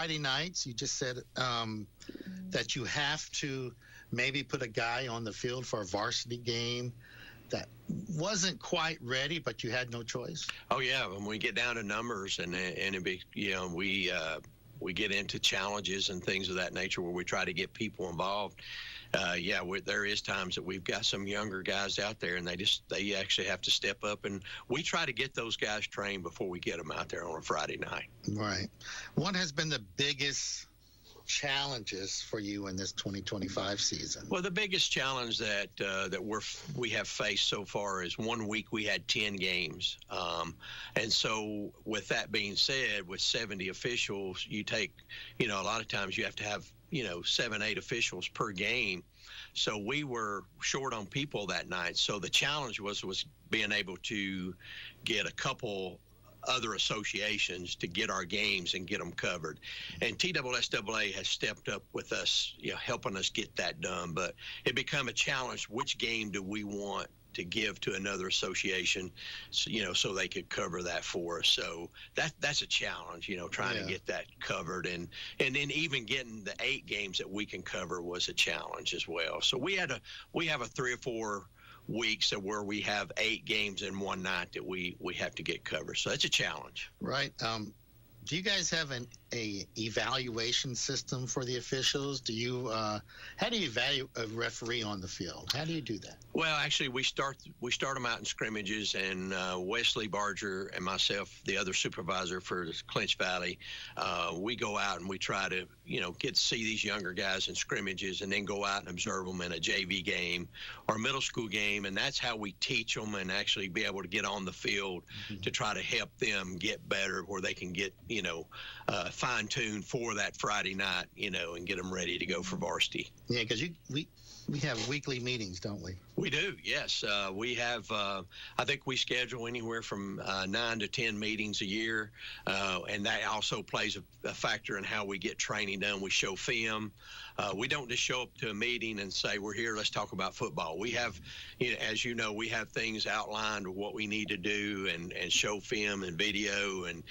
Friday nights, you just said that you have to maybe put a guy on the field for a varsity game that wasn't quite ready, but you had no choice? Oh yeah, when we get down to numbers and it be, we get into challenges and things of that nature where we try to get people involved. There is times that we've got some younger guys out there, and they actually have to step up, and we try to get those guys trained before we get them out there on a Friday night. Right. What has been the biggest challenges for you in this 2025 season? Well, the biggest challenge that we have faced so far is 1 week we had 10 games, and so with that being said, with 70 officials, you take, a lot of times you have to have 7-8 officials per game. So we were short on people that night. So the challenge was being able to get a couple other associations to get our games and get them covered. And TSSAA has stepped up with us, helping us get that done. But it become a challenge. Which game do we want to give to another association, so they could cover that for us? So that's a challenge, trying to get that covered, and then even getting the 8 games that we can cover was a challenge as well. So we have a 3 or 4 weeks where we have 8 games in one night that we have to get covered. So that's a challenge. Right. Do you guys have an evaluation system for the officials? Do you how do you evaluate a referee on the field? How do you do that? Well, actually, we start them out in scrimmages, and Wesley Barger and myself, the other supervisor for the Clinch Valley, we go out and we try to get to see these younger guys in scrimmages, and then go out and observe them in a JV game or a middle school game, and that's how we teach them and actually be able to get on the field to try to help them get better, where they can get fine-tuned for that Friday night, and get them ready to go for varsity. Yeah, because we have weekly meetings, don't we? We do, yes. We have, I think we schedule anywhere from 9 to 10 meetings a year, and that also plays a factor in how we get training done. We show film. We don't just show up to a meeting and say, we're here, let's talk about football. We have, as you know, we have things outlined of what we need to do, and show film and video, and,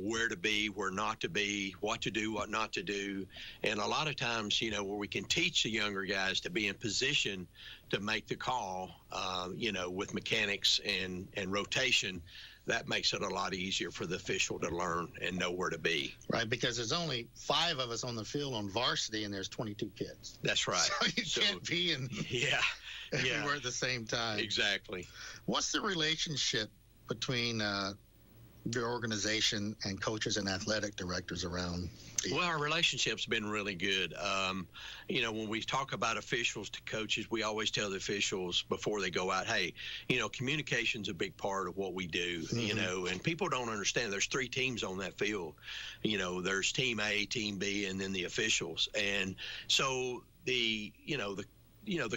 where to be, where not to be, what to do, what not to do. And a lot of times, where we can teach the younger guys to be in position to make the call, with mechanics and rotation, that makes it a lot easier for the official to learn and know where to be. Right, because there's only 5 of us on the field on varsity, and there's 22 kids. That's right. So you can't be in everywhere at the same time. Exactly. What's the relationship between your organization and coaches and athletic directors around? Well, our relationship's been really good. When we talk about officials to coaches, we always tell the officials before they go out, hey, communication's a big part of what we do, and people don't understand there's 3 teams on that field. There's team A, team B, and then the officials. And so the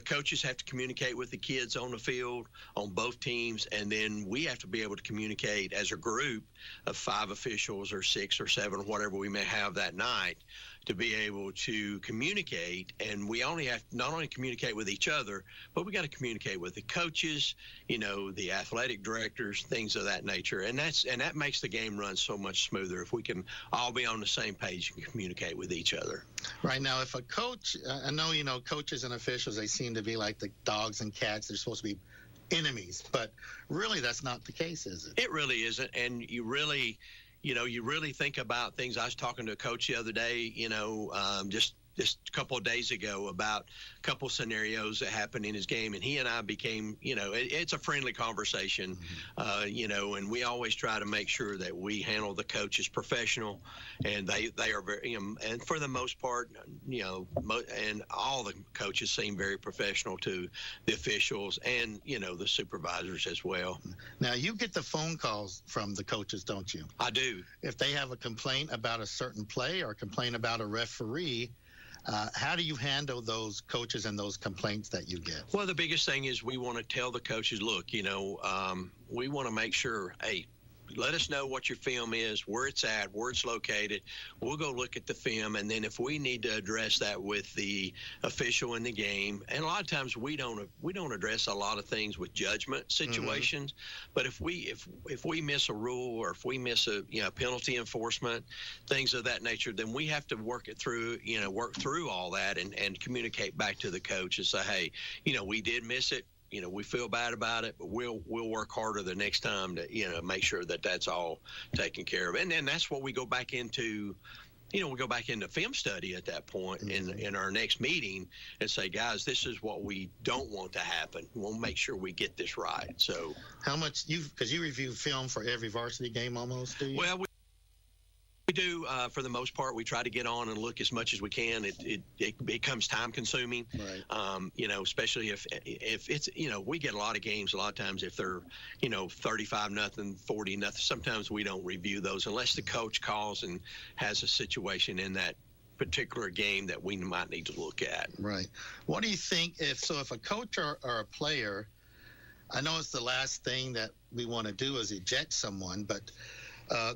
coaches have to communicate with the kids on the field on both teams, and then we have to be able to communicate as a group of 5 officials or 6 or 7, whatever we may have that night, to be able to communicate. And we only have to not only communicate with each other, but we got to communicate with the coaches, the athletic directors, things of that nature. And that makes the game run so much smoother if we can all be on the same page and communicate with each other. Right. Now, if a coach, I know, coaches and officials, they seem to be like the dogs and cats. They're supposed to be enemies, but really that's not the case, is it? It really isn't. And you really think about things. I was talking to a coach the other day, just a couple of days ago about a couple scenarios that happened in his game, and he and I became, it's a friendly conversation, and we always try to make sure that we handle the coaches professional, and they are very, and for the most part, and all the coaches seem very professional to the officials and, the supervisors as well. Now, you get the phone calls from the coaches, don't you? I do. If they have a complaint about a certain play or a complaint about a referee, how do you handle those coaches and those complaints that you get? Well, the biggest thing is we want to tell the coaches, look, we want to make sure, hey, let us know what your film is, where it's at, where it's located. We'll go look at the film, and then if we need to address that with the official in the game, and a lot of times we don't address a lot of things with judgment situations, but if we miss a rule or if we miss a penalty enforcement, things of that nature, then we have to work through all that and communicate back to the coach and say, hey, we did miss it. We feel bad about it, but we'll work harder the next time to, make sure that that's all taken care of. And then that's what we go back into, we go back into film study at that point in our next meeting and say, guys, this is what we don't want to happen. We'll make sure we get this right. So how much because you review film for every varsity game almost, do you? Well, we do, for the most part. We try to get on and look as much as we can. It becomes time consuming, right. Especially if it's, we get a lot of games a lot of times if they're, 35-0, 40-0. Sometimes we don't review those unless the coach calls and has a situation in that particular game that we might need to look at. Right. What do you think if a coach or a player, I know it's the last thing that we want to do is eject someone, but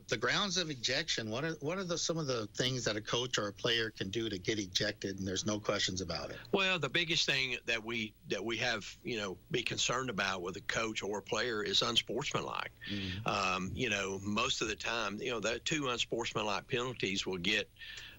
the grounds of ejection, what are some of the things that a coach or a player can do to get ejected, and there's no questions about it? Well, the biggest thing that we have, be concerned about with a coach or a player is unsportsmanlike. Most of the time, the two unsportsmanlike penalties will get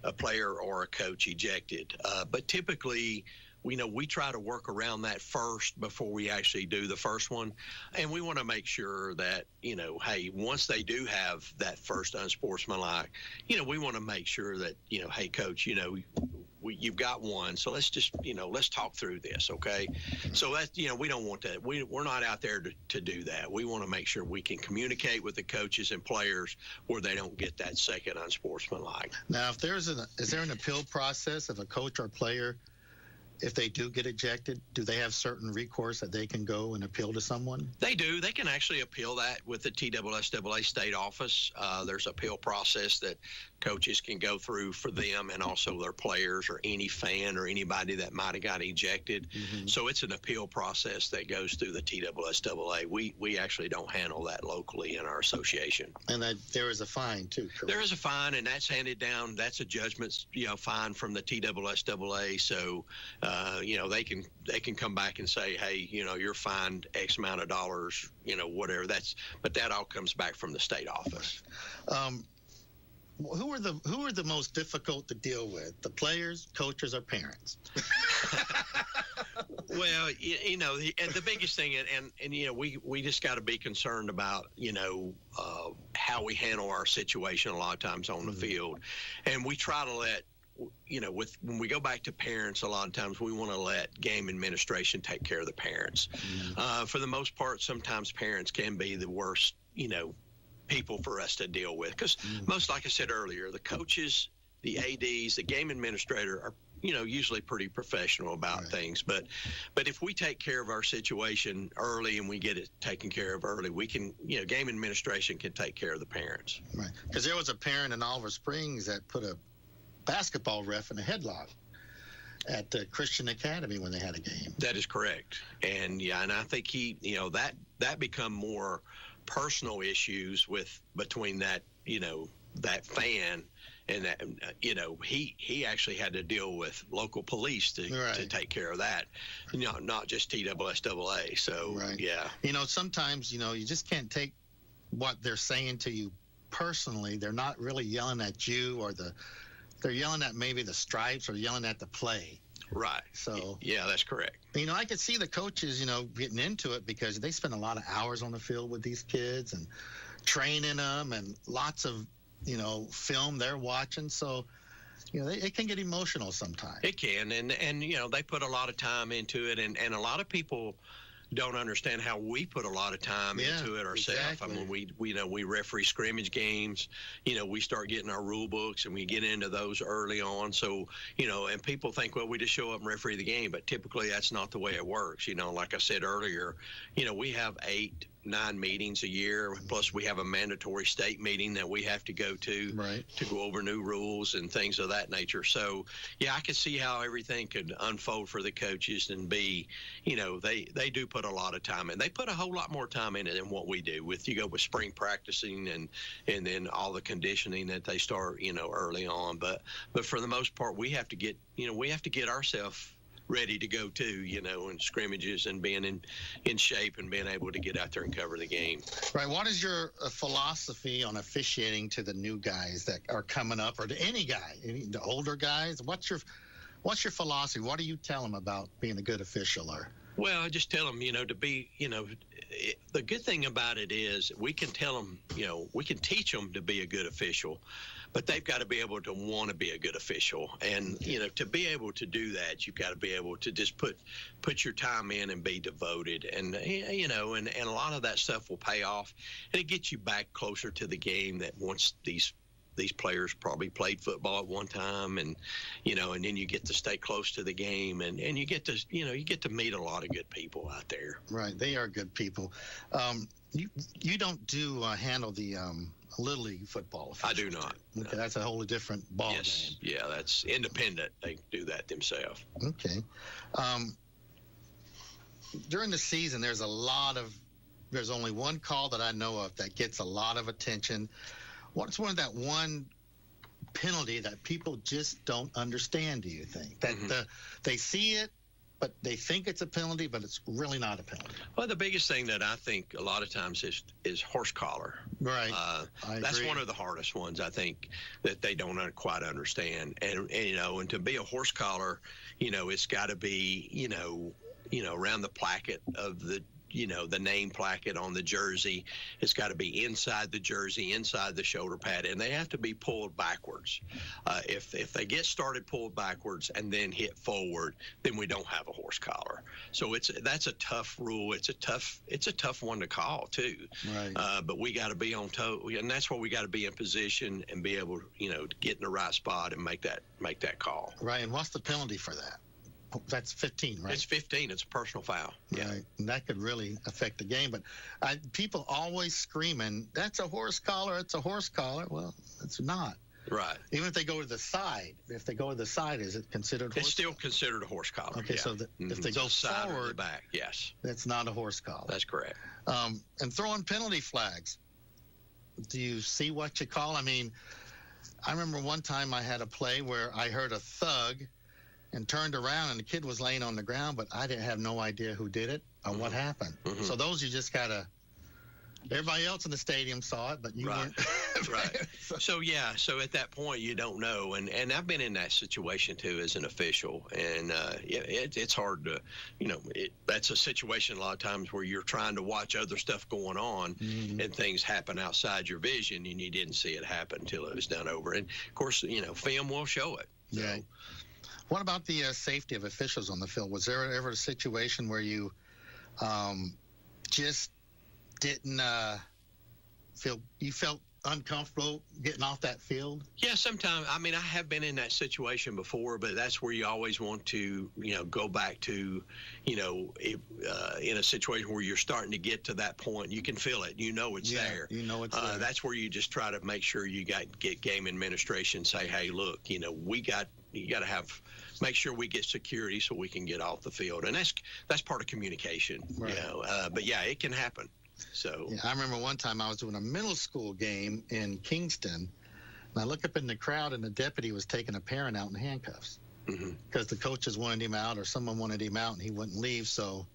a player or a coach ejected. But typically, we try to work around that first before we actually do the first one. And we want to make sure that, hey, once they do have that first unsportsmanlike, we want to make sure that, hey, coach, you've got one. So let's just, let's talk through this. Okay. So that's, we don't want that. We're not out there to do that. We want to make sure we can communicate with the coaches and players where they don't get that second unsportsmanlike. Now, is there an appeal process if a coach or player, if they do get ejected, do they have certain recourse that they can go and appeal to someone? They do. They can actually appeal that with the TSSAA state office. There's appeal process that coaches can go through for them and also their players or any fan or anybody that might have got ejected. So it's an appeal process that goes through the TSSAA. We actually don't handle that locally in our association. And there is a fine too, correct? There is a fine, and that's handed down. That's a judgment, fine from the TSSAA. So, they can come back and say, hey, you're fined X amount of dollars, whatever. But that all comes back from the state office. Who are the most difficult to deal with? The players, coaches, or parents? Well, the biggest thing, and we just got to be concerned about, how we handle our situation a lot of times on the field, and we try to let. When we go back to parents, a lot of times we want to let game administration take care of the parents. For the most part, sometimes parents can be the worst, people for us to deal with because most, like I said earlier, the coaches, the ADs, the game administrator are, usually pretty professional about things. But if we take care of our situation early and we get it taken care of early, we can, game administration can take care of the parents. Right. Because there was a parent in Oliver Springs that put a basketball ref in a headlock at Christian Academy when they had a game. That is correct. And I think that become more personal issues between that, that fan and that, he actually had to deal with local police to take care of that, not just TSSAA. So, sometimes, you just can't take what they're saying to you personally. They're not really yelling at you they're yelling at maybe the stripes or yelling at the play. Right. So yeah, that's correct. I could see the coaches, getting into it because they spend a lot of hours on the field with these kids and training them and lots of, film they're watching. So, it can get emotional sometimes. It can. And they put a lot of time into it. And a lot of people don't understand how we put a lot of time into it ourselves. Exactly. I mean, we referee scrimmage games. We start getting our rule books and we get into those early on. So, and people think, well, we just show up and referee the game, but typically that's not the way it works. Like I said earlier, we have 8 9 meetings a year. Plus, we have a mandatory state meeting that we have to go to to go over new rules and things of that nature. So, yeah, I can see how everything could unfold for the coaches and be, they do put a lot of time in. They put a whole lot more time in it than what we do. You go with spring practicing and then all the conditioning that they start, early on. But for the most part, we have to get ourselves ready to go too, in scrimmages and being in shape and being able to get out there and cover the game. Right. What is your philosophy on officiating to the new guys that are coming up, or to any guy, the older guys? What's your philosophy? What do you tell them about being a good official? Well, I just tell them, to be, the good thing about it is we can tell them, we can teach them to be a good official, but they've got to be able to want to be a good official. And, to be able to do that, you've got to be able to just put your time in and be devoted. And, and a lot of that stuff will pay off. And it gets you back closer to the game that once these players probably played football at one time, and and then you get to stay close to the game, and you get to meet a lot of good people out there. Right, they are good people. You don't handle the Little League football? I do not. Okay, that's a wholly different ball game. Yeah, that's independent. They do that themselves. Okay. During the season, there's only one call that I know of that gets a lot of attention. What's one penalty that people just don't understand, do you think? That they see it, but they think it's a penalty, but it's really not a penalty? Well, the biggest thing that I think a lot of times is horse collar. Right. That's one of the hardest ones, I think, that they don't quite understand. And and to be a horse collar, it's got to be, around the placket of the name placket on the jersey. It's got to be inside the jersey, inside the shoulder pad, and they have to be pulled backwards. If they get started pulled backwards and then hit forward, then we don't have a horse collar. So that's a tough rule. It's a tough one to call too. Right. But we got to be on toe, and that's where we got to be in position and be able to get in the right spot and make that call. Right. And what's the penalty for that? That's 15, right? It's 15. It's a personal foul. Yeah. Right. And that could really affect the game. But people always screaming, that's a horse collar, it's a horse collar. Well, it's not. Right. Even if they go to the side. If they go to the side, is it considered horse? It's still considered a horse collar. Okay, yeah. so if they go side forward, or the back, yes. That's not a horse collar. That's correct. And throwing penalty flags. Do you see what you call? I mean, I remember one time I had a play where I heard a thug and turned around, and the kid was laying on the ground, but I didn't have no idea who did it or what happened. So those you just gotta. Everybody else in the stadium saw it, but you weren't. Right. So at that point you don't know, and I've been in that situation too as an official, and it's hard to, that's a situation a lot of times where you're trying to watch other stuff going on, and things happen outside your vision, and you didn't see it happen until it was done over. And of course, film will show it. So. Yeah. What about the safety of officials on the field? Was there ever a situation where you just didn't felt uncomfortable getting off that field? Yeah, sometimes. I mean, I have been in that situation before, but that's where you always want to, go back to, in a situation where you're starting to get to that point, you can feel it. It's there. It's there. That's where you just try to make sure you get game administration, say, hey, look, you got to make sure we get security so we can get off the field, and that's part of communication. Right. But yeah, it can happen. So yeah, I remember one time I was doing a middle school game in Kingston, and I look up in the crowd, and the deputy was taking a parent out in handcuffs because the coaches wanted him out, or someone wanted him out, and he wouldn't leave. So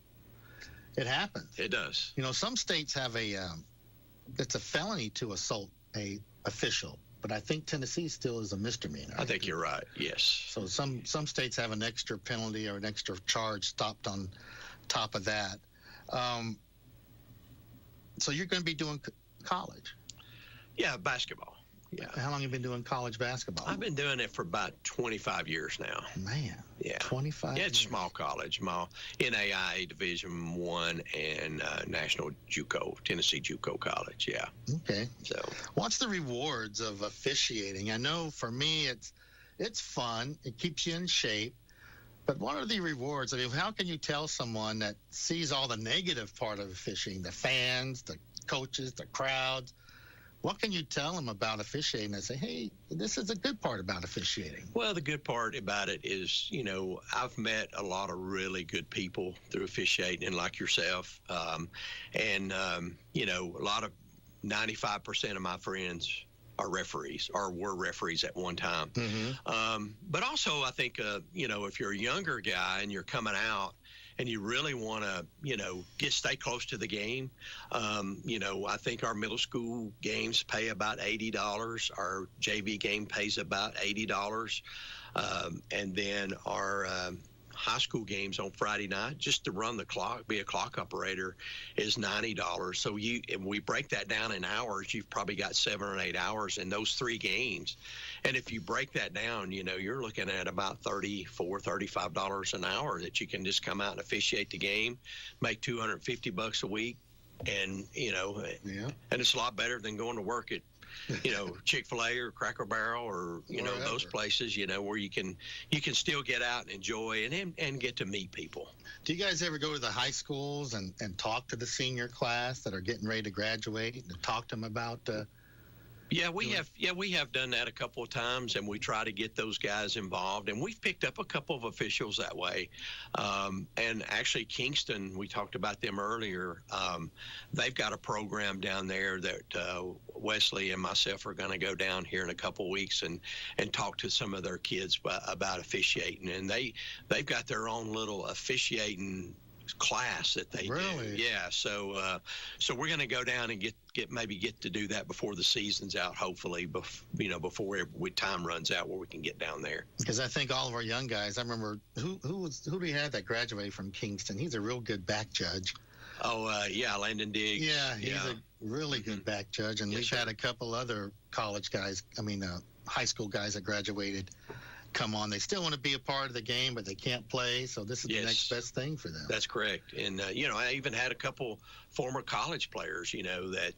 it happens. It does. Some states have it's a felony to assault a official, but I think Tennessee still is a misdemeanor. I think you're right. Yes. So some states have an extra penalty or an extra charge stopped on top of that. So you're going to be doing college? Yeah, basketball. Yeah. How long have you been doing college basketball? I've been doing it for about 25 years now. Man. Yeah. 25 Yeah, it's years. Small college, NAIA Division I and National JUCO, Tennessee JUCO College, yeah. Okay. So, what's the rewards of officiating? I know for me it's fun. It keeps you in shape. But what are the rewards? I mean, how can you tell someone that sees all the negative part of fishing, the fans, the coaches, the crowds? What can you tell them about officiating and say, hey, this is a good part about officiating? Well, the good part about it is, I've met a lot of really good people through officiating, and like yourself. A lot of 95% of my friends are referees or were referees at one time. But also, I think, if you're a younger guy and you're coming out, and you really want to, stay close to the game. I think our middle school games pay about $80. Our JV game pays about $80. And then our high school games on Friday night, just to run the clock, be a clock operator, is $90. So and we break that down in hours. You've probably got 7 or 8 hours in those 3 games. And if you break that down, you're looking at about $34, $35 an hour that you can just come out and officiate the game, make $250 a week. And, and it's a lot better than going to work at, Chick-fil-A or Cracker Barrel or, those places, where you can still get out and enjoy and get to meet people. Do you guys ever go to the high schools and talk to the senior class that are getting ready to graduate and talk to them about Yeah, we have done that a couple of times, and we try to get those guys involved, and we've picked up a couple of officials that way. And actually, Kingston, we talked about them earlier. They've got a program down there that Wesley and myself are going to go down here in a couple of weeks and talk to some of their kids about officiating, and they've got their own little officiating class that they do. Yeah, so we're going to go down and get to do that before the season's out, hopefully, before time runs out where we can get down there. Because I think all of our young guys, I remember who do we have that graduated from Kingston? He's a real good back judge. Landon Diggs. Yeah, he's a really good back judge, and we've had a couple other college guys, high school guys that graduated come on. They still want to be a part of the game, but they can't play, so this is the next best thing for them. That's correct. And I even had a couple former college players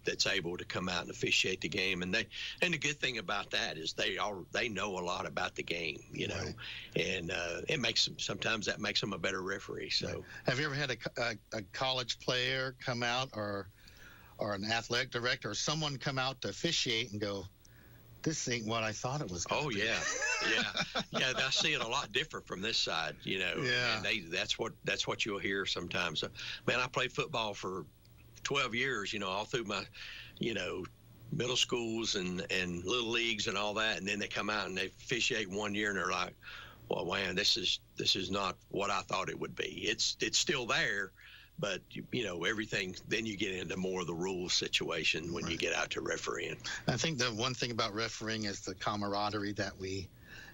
that's able to come out and officiate the game, and the good thing about that is they know a lot about the game, Right. And sometimes that makes them a better referee. So right. Have you ever had a college player come out or an athletic director or someone come out to officiate and go, this ain't what I thought it was gonna be? Yeah. I see it a lot different from this side, Yeah. And that's what you'll hear sometimes. Man, I played football for 12 years, all through my, middle schools and little leagues and all that, and then they come out and they officiate 1 year and they're like, well, man, this is not what I thought it would be. It's still there. But, everything, then you get into more of the rules situation when you get out to refereeing. I think the one thing about refereeing is the camaraderie that we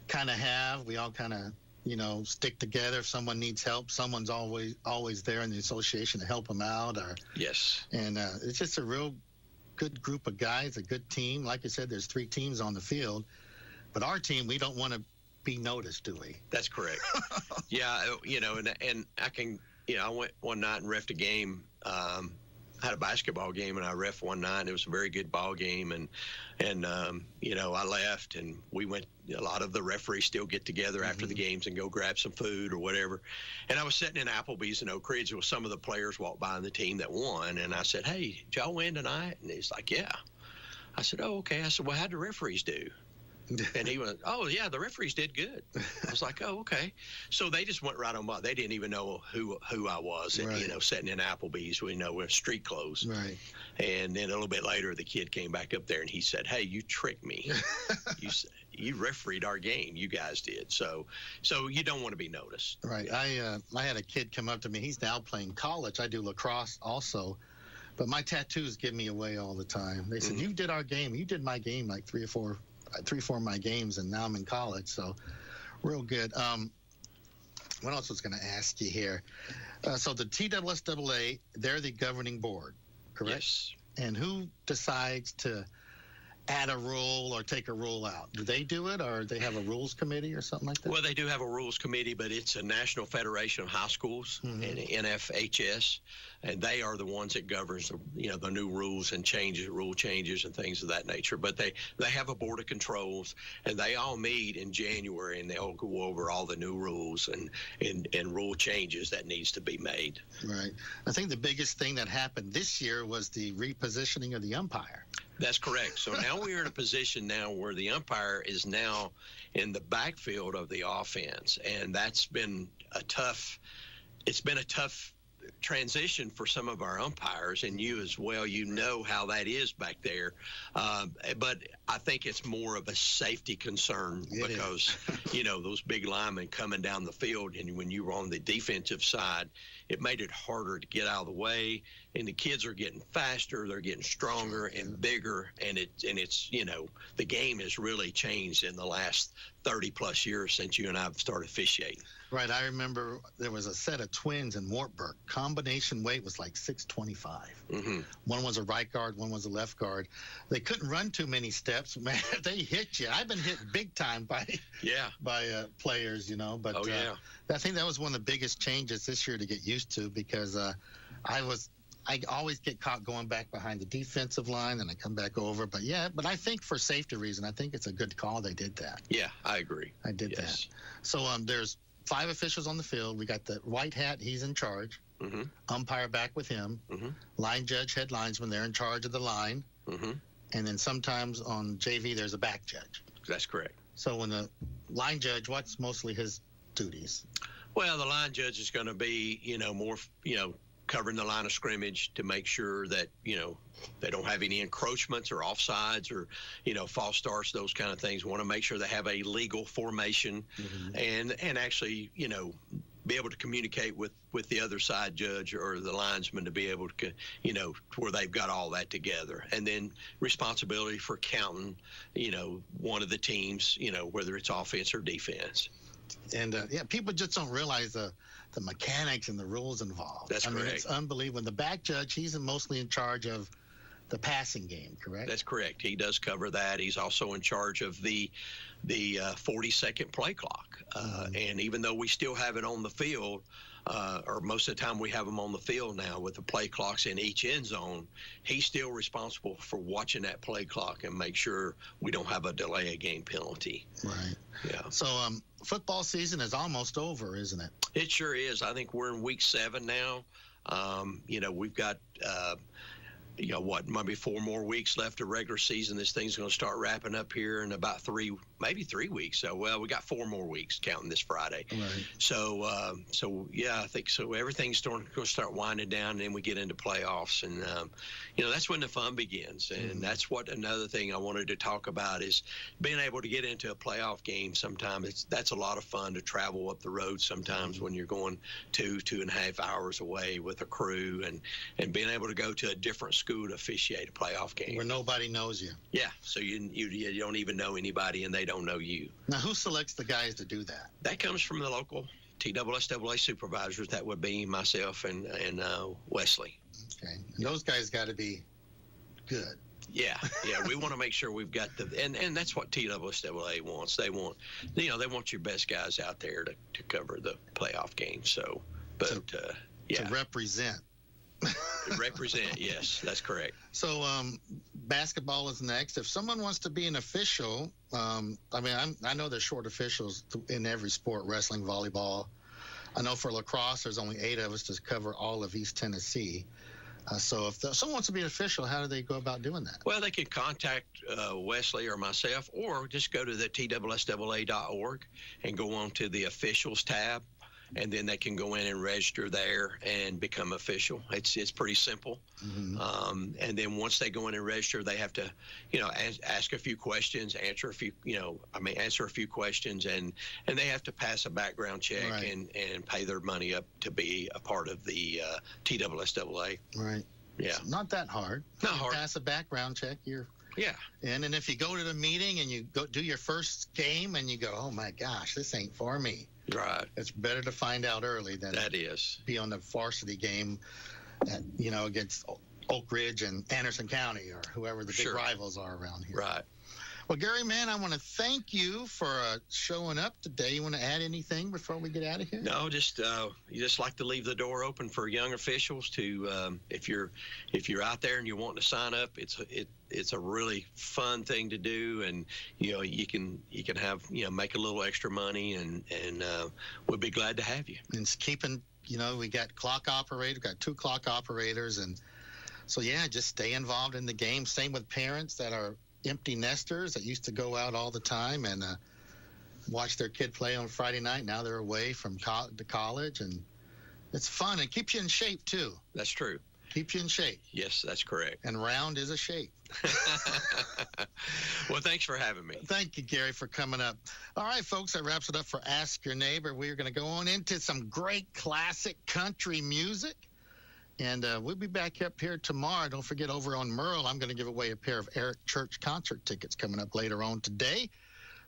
kind of have. We all kind of, stick together. If someone needs help, someone's always there in the association to help them out. Yes. And it's just a real good group of guys, a good team. Like I said, there's 3 teams on the field. But our team, we don't want to be noticed, do we? That's correct. Yeah, and I can... I went one night and reffed a game. I had a basketball game and I reffed one night. It was a very good ball game, and I left and we went. A lot of the referees still get together after the games and go grab some food or whatever. And I was sitting in Applebee's in Oak Ridge with some of the players walked by on the team that won, and I said, "Hey, did y'all win tonight?" And he's like, "Yeah." I said, "Oh, okay." I said, "Well, how'd the referees do?" And he went, "Oh, yeah, the referees did good." I was like, "Oh, okay." So they just went right on by. They didn't even know who I was, and, right. Sitting in Applebee's, with street clothes. Right. And then a little bit later, the kid came back up there and he said, "Hey, you tricked me. You refereed our game. You guys did." So you don't want to be noticed. Right. I had a kid come up to me. He's now playing college. I do lacrosse also. But my tattoos give me away all the time. They said, "You did our game. You did my game like 3 or 4 of my games, and now I'm in college." So real good. What else was going to ask you here? So the TSSAA, they're the governing board, correct? Yes. And who decides to add a rule or take a rule out? Do they do it, or they have a rules committee or something like that? Well, they do have a rules committee, but it's a National Federation of High Schools, and NFHS, and they are the ones that governs the new rules and rule changes and things of that nature. But they have a board of controls, and they all meet in January, and they'll go over all the new rules and rule changes that needs to be made. Right. I think the biggest thing that happened this year was the repositioning of the umpire. That's correct. So now we're in a position now where the umpire is now in the backfield of the offense, and that's been a tough transition for some of our umpires, and you as well. You know how that is back there, but I think it's more of a safety concern because those big linemen coming down the field, and when you were on the defensive side, it made it harder to get out of the way. And the kids are getting faster, they're getting stronger and bigger, and it's the game has really changed in the last 30 plus years since you and I have started officiating. Right. I remember there was a set of twins in Wartburg. Combination weight was like 625. One was a right guard, one was a left guard. They couldn't run too many steps. Man, they hit you. I've been hit big time by players, but I think that was one of the biggest changes this year to get used to, because I always get caught going back behind the defensive line, and I come back over. But I think for safety reason, I think it's a good call they did that. Yeah, I agree. I did that. So there's 5 officials on the field. We got the white hat, he's in charge. Umpire back with him. Line judge, head linesman, they're in charge of the line. And then sometimes on JV, there's a back judge. That's correct. So when the line judge, what's mostly his duties? Well, the line judge is going to be, more, covering the line of scrimmage to make sure that, they don't have any encroachments or offsides or, false starts, those kind of things. We want to make sure they have a legal formation and actually, be able to communicate with the other side judge or the linesman to be able to, where they've got all that together. And then responsibility for counting, one of the teams, whether it's offense or defense. And people just don't realize the mechanics and the rules involved. That's correct. Mean, it's unbelievable. The back judge, he's mostly in charge of the passing game, correct? That's correct. He does cover that. He's also in charge of the 40-second play clock. And even though we still have it on the field, or most of the time we have them on the field now with the play clocks in each end zone, he's still responsible for watching that play clock and make sure we don't have a delay of game penalty. Right. Yeah. So football season is almost over, isn't it? It sure is. I think we're in week 7 now. We've got maybe 4 more weeks left of regular season. This thing's going to start wrapping up here in about 3 weeks. So, we got 4 more weeks counting this Friday. Right. So I think so. Everything's going to start winding down, and then we get into playoffs, and that's when the fun begins. And that's what another thing I wanted to talk about is being able to get into a playoff game. Sometimes that's a lot of fun to travel up the road. Sometimes when you're going 2.5 hours away with a crew, and being able to go to a different school to officiate a playoff game where nobody knows you. Yeah, so you don't even know anybody, and they don't know you. Now, who selects the guys to do that? That comes from the local TSSAA supervisors. That would be myself and Wesley. Okay, and those guys got to be good. Yeah, we want to make sure we've got and that's what TSSAA wants. They want your best guys out there to cover the playoff game. So, to represent. Represent, yes, that's correct. So basketball is next. If someone wants to be an official, I know there's short officials in every sport, wrestling, volleyball. I know for lacrosse, there's only 8 of us to cover all of East Tennessee. So if someone wants to be an official, how do they go about doing that? Well, they can contact Wesley or myself, or just go to the TSSAA.org and go on to the officials tab. And then they can go in and register there and become official. It's pretty simple. And then once they go in and register, they have to, ask a few questions, answer a few questions, and they have to pass a background check and pay their money up to be a part of the TSSAA. Right. Yeah. It's not that hard. Not hard. Pass a background check. Yeah. And then if you go to the meeting and you go do your first game and you go, oh my gosh, this ain't for me. Right. It's better to find out early than that is be on the varsity game, against Oak Ridge and Anderson County or whoever the big rivals are around here. Right. Well, Gary, man, I want to thank you for showing up today. You want to add anything before we get out of here? No, just you just like to leave the door open for young officials to if you're out there and you're wanting to sign up, it's a really fun thing to do, and you can have make a little extra money, and we'll be glad to have you. And it's keeping we got clock operators, got 2 clock operators, and so yeah, just stay involved in the game. Same with parents that are empty nesters that used to go out all the time and watch their kid play on Friday night. Now they're away from to college, and it's fun. It keeps you in shape too. That's true. Keeps you in shape. Yes, that's correct. And round is a shape. Well, thanks for having me. Thank you, Gary, for coming up. All right, folks, that wraps it up for Ask Your Neighbor. We're going to go on into some great classic country music. And we'll be back up here tomorrow. Don't forget, over on Merle, I'm going to give away a pair of Eric Church concert tickets coming up later on today.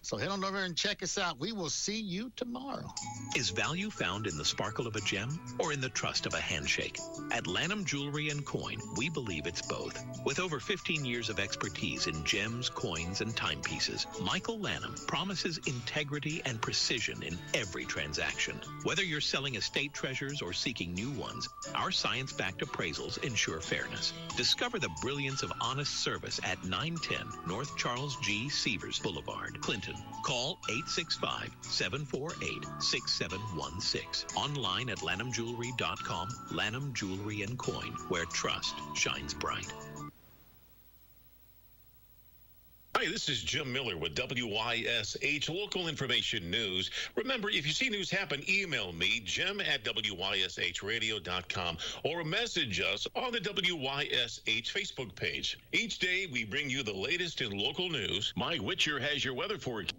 So head on over and check us out. We will see you tomorrow. Is value found in the sparkle of a gem or in the trust of a handshake? At Lanham Jewelry and Coin, we believe it's both. With over 15 years of expertise in gems, coins, and timepieces, Michael Lanham promises integrity and precision in every transaction. Whether you're selling estate treasures or seeking new ones, our science-backed appraisals ensure fairness. Discover the brilliance of honest service at 910 North Charles G. Severs Boulevard, Clinton. Call 865-748-6716. Online at lanhamjewelry.com. Lanham Jewelry and Coin, where trust shines bright. Hi, this is Jim Miller with WYSH Local Information News. Remember, if you see news happen, email me, jim@wysHradio.com, or message us on the WYSH Facebook page. Each day, we bring you the latest in local news. Mike Witcher has your weather forecast.